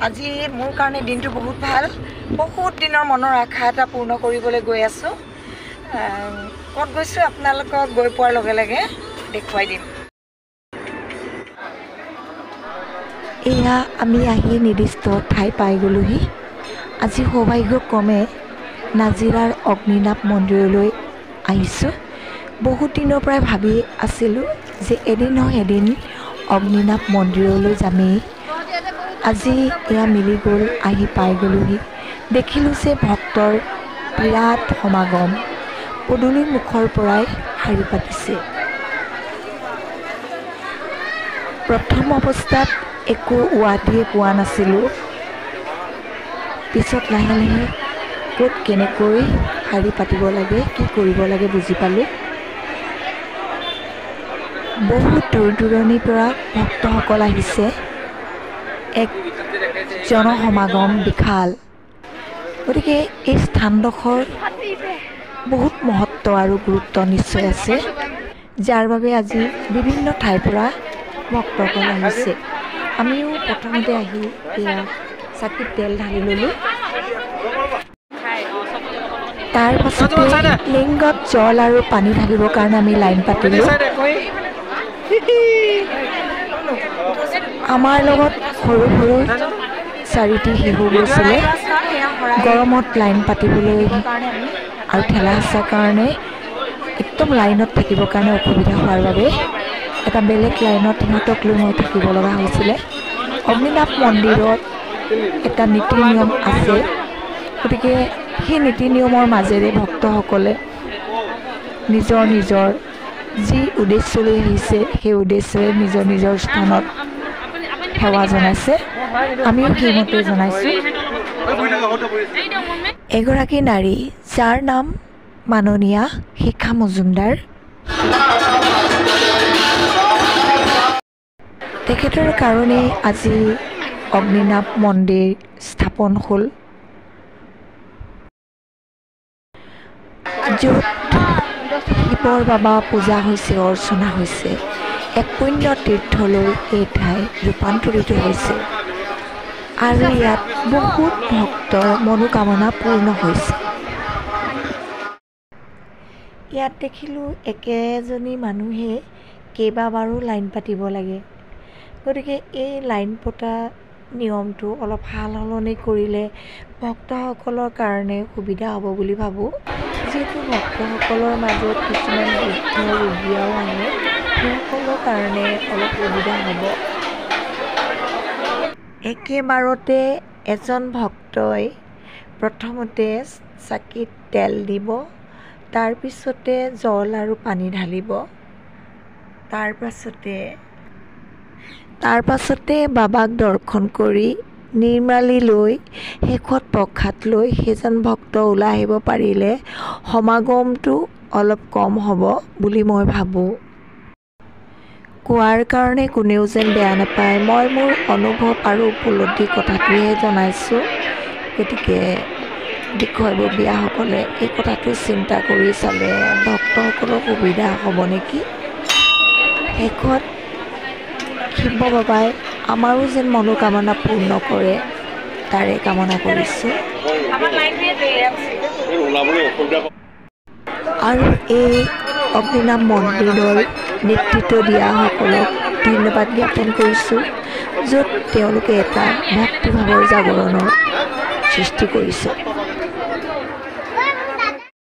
আজি মোৰ কাৰণে দিনটো বহুত ভাল। বহুত দিনৰ মনৰ আশা এটা পূৰ্ণ কৰিবলৈ গৈ আছোঁ। ক'ত গৈছোঁ আপোনালোকক গৈ পোৱাৰ লগে লগে দেখুৱাই দিম। এয়া আমি আহি নিৰ্দিষ্ট ঠাই পাই গ'লোহি। আজি সৌভাগ্যক্ৰমে নাজিৰাৰ অগ্নিনাভ মন্দিৰলৈ আহিছোঁ। বহুত দিনৰ পৰাই ভাবি আছিলোঁ যে এদিন নহয় এদিন অগ্নিনাভ মন্দিৰলৈ যামেই। আজি এয়া মিলি গ'ল, আহি পাই গ'লোহি। দেখিলোঁ যে ভক্তৰ বিৰাট সমাগম। পদূলি মুখৰ পৰাই শাৰী পাতিছে। প্ৰথম অৱস্থাত একো ৱাদিয়ে পোৱা নাছিলোঁ। পিছত লাহে লাহে ক'ত কেনেকৈ শাৰী পাতিব লাগে, কি কৰিব লাগে বুজি পালোঁ। বহুত দূৰ দূৰণিৰ পৰা ভক্তসকল আহিছে। এক জনসমাগম বিশাল। গতিকে এই স্থানডোখৰ বহুত মহত্ব আৰু গুৰুত্ব নিশ্চয় আছে, যাৰ বাবে আজি বিভিন্ন ঠাইৰ পৰা ভক্তসকল আহিছে। আমিও প্ৰথমতে আহি এয়া চাকিত তেল ঢালি ল'লোঁ। তাৰ পাছতে লিংগত জল আৰু পানী ঢালিবৰ কাৰণে আমি লাইন পাতিলোঁ। আমাৰ লগত সৰু সৰু 4টি শিশু গৈছিলে। গৰমত লাইন পাতিবলৈ আৰু ঠেলা হেঁচাৰ কাৰণে একদম লাইনত থাকিবৰ কাৰণে অসুবিধা হোৱাৰ বাবে এটা বেলেগ লাইনত সিহঁতক লৈ মই থাকিব লগা হৈছিলে। অগ্নিনাভ মন্দিৰত এটা নীতি নিয়ম আছে। গতিকে সেই নীতি নিয়মৰ মাজেৰে ভক্তসকলে নিজৰ নিজৰ যি উদ্দেশ্য লৈ আহিছে সেই উদ্দেশ্যৰে নিজৰ নিজৰ স্থানত সেৱা জনাইছে। আমিও সেইমতে জনাইছোঁ। এগৰাকী নাৰী যাৰ নাম মাননীয়া শিখা মজুমদাৰ। তেখেতৰ কাৰণেই আজি অগ্নিনাভ মন্দিৰ স্থাপন হ'ল, য'ত শিৱৰ বাবা পূজা হৈছে, অৰ্চনা হৈছে। এক পুণ্য তীৰ্থলৈ এই ঠাই ৰূপান্তৰিত হৈছে আৰু ইয়াত বহুত ভক্তৰ মনোকামনা পূৰ্ণ হৈছে। ইয়াত দেখিলোঁ একেজনী মানুহে কেইবাবাৰো লাইন পাতিব লাগে। গতিকে এই লাইন পতা নিয়মটো অলপ সাল সলনি কৰিলে ভক্তসকলৰ কাৰণে সুবিধা হ'ব বুলি ভাবোঁ। যিহেতু ভক্তসকলৰ মাজত কিছুমান বৃদ্ধ ৰোগীয়াও আহে, সেইসকলৰ কাৰণে অলপ সুবিধা হ'ব। একেবাৰতে এজন ভক্তই প্ৰথমতে চাকিত তেল দিব, তাৰপিছতে জল আৰু পানী ঢালিব। তাৰ পাছতে বাবাক দৰ্শন কৰি নিৰ্মালি লৈ শেষত প্ৰসাদ লৈ সেইজন ভক্ত ওলাই আহিব পাৰিলে সমাগমটো অলপ কম হ'ব বুলি মই ভাবোঁ। কোৱাৰ কাৰণে কোনেও যেন বেয়া নাপায়, মই মোৰ অনুভৱ আৰু উপলব্ধি কথাটোহে জনাইছোঁ। গতিকে বিষয়ববীয়াসকলে এই কথাটো চিন্তা কৰি চালে ভক্তসকলৰ সুবিধা হ'ব নেকি। শেষত শিৱ বাবাই আমাৰো যেন মনোকামনা পূৰ্ণ কৰে তাৰে কামনা কৰিছোঁ। আৰু এই অগ্নিনাভ মন্দিৰৰ নেতৃত্ব দিয়াসকলক ধন্যবাদ জ্ঞাপন কৰিছোঁ, য'ত তেওঁলোকে এটা ভক্তিভাৱৰ জাগৰণৰ সৃষ্টি কৰিছে।